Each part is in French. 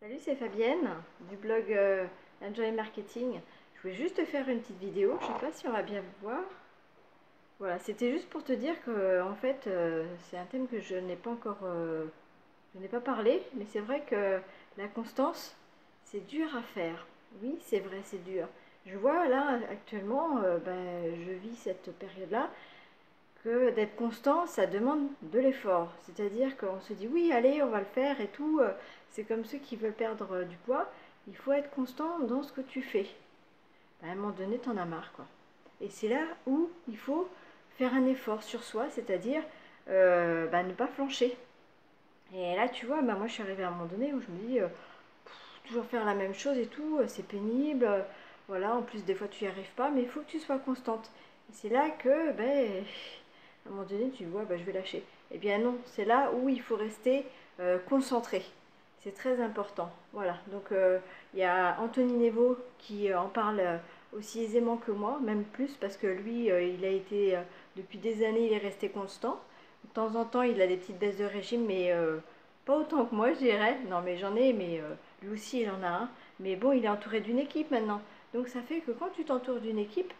Salut, c'est Fabienne du blog Enjoy Marketing. Je voulais juste te faire une petite vidéo. Je sais pas si on va bien voir. Voilà, c'était juste pour te dire que en fait, c'est un thème que je n'ai pas encore, je n'ai pas parlé, mais c'est vrai que la constance, c'est dur à faire. Oui, c'est vrai, c'est dur. Je vois là actuellement, je vis cette période-là que d'être constant, ça demande de l'effort. C'est-à-dire qu'on se dit oui, allez, on va le faire et tout. C'est comme ceux qui veulent perdre du poids. Il faut être constant dans ce que tu fais. À un moment donné, t'en as marre, quoi. Et c'est là où il faut faire un effort sur soi, c'est-à-dire ne pas flancher. Et là, tu vois, moi je suis arrivée à un moment donné où je me dis toujours faire la même chose et tout, c'est pénible. Voilà, en plus, des fois, tu n'y arrives pas, mais il faut que tu sois constante. Et c'est là que, à un moment donné, tu vois, je vais lâcher. Eh bien non, c'est là où il faut rester concentré. C'est très important. Voilà, donc il y a Anthony Nevo qui en parle aussi aisément que moi, même plus, parce que lui, il a été, depuis des années, il est resté constant. De temps en temps, il a des petites baisses de régime, mais pas autant que moi, je dirais. Non, mais j'en ai, mais lui aussi, il en a un. Mais bon, il est entouré d'une équipe maintenant. Donc ça fait que quand tu t'entoures d'une équipe,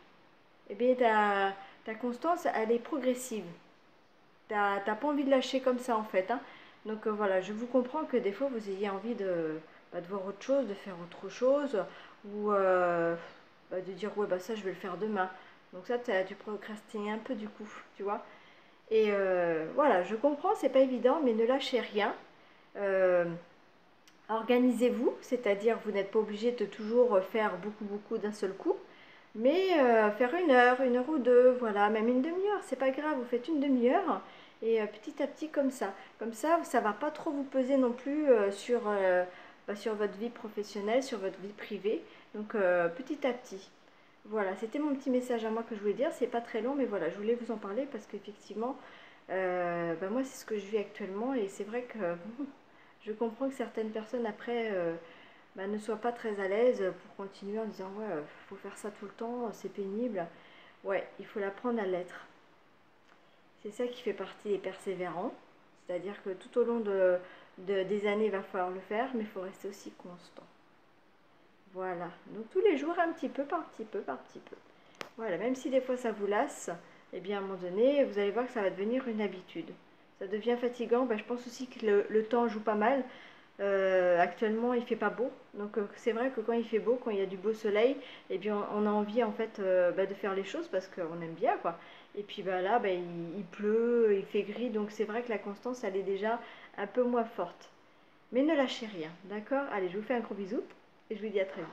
eh bien, ta constance, elle est progressive. T'as pas envie de lâcher comme ça, en fait, hein. Donc voilà, je vous comprends que des fois, vous ayez envie de voir autre chose, de faire autre chose, ou de dire, ouais, ça, je vais le faire demain. Donc ça, tu procrastines un peu du coup, tu vois. Et voilà, je comprends, c'est pas évident, mais ne lâchez rien. Euh, Organisez-vous, c'est-à-dire vous n'êtes pas obligé de toujours faire beaucoup d'un seul coup, mais faire une heure ou deux, voilà, même une demi-heure, c'est pas grave, vous faites une demi-heure et petit à petit comme ça va pas trop vous peser non plus sur votre vie professionnelle, sur votre vie privée, donc petit à petit. Voilà, c'était mon petit message à moi que je voulais dire, c'est pas très long, mais voilà, je voulais vous en parler parce qu'effectivement, moi c'est ce que je vis actuellement et c'est vrai que je comprends que certaines personnes après ne soient pas très à l'aise pour continuer en disant ouais, faut faire ça tout le temps, c'est pénible. Ouais, il faut l'apprendre à l'être. C'est ça qui fait partie des persévérants. C'est-à-dire que tout au long des années, il va falloir le faire, mais il faut rester aussi constant. Voilà. Donc tous les jours, un petit peu par petit peu par petit peu. Voilà, même si des fois ça vous lasse, eh bien à un moment donné, vous allez voir que ça va devenir une habitude. Ça devient fatigant. Je pense aussi que le temps joue pas mal. Actuellement, il fait pas beau. Donc c'est vrai que quand il fait beau, quand il y a du beau soleil, eh bien on a envie en fait de faire les choses parce qu'on aime bien, quoi. Et puis là, il pleut, il fait gris, donc c'est vrai que la constance, elle est déjà un peu moins forte. Mais ne lâchez rien, d'accord? Allez, je vous fais un gros bisou et je vous dis à très vite.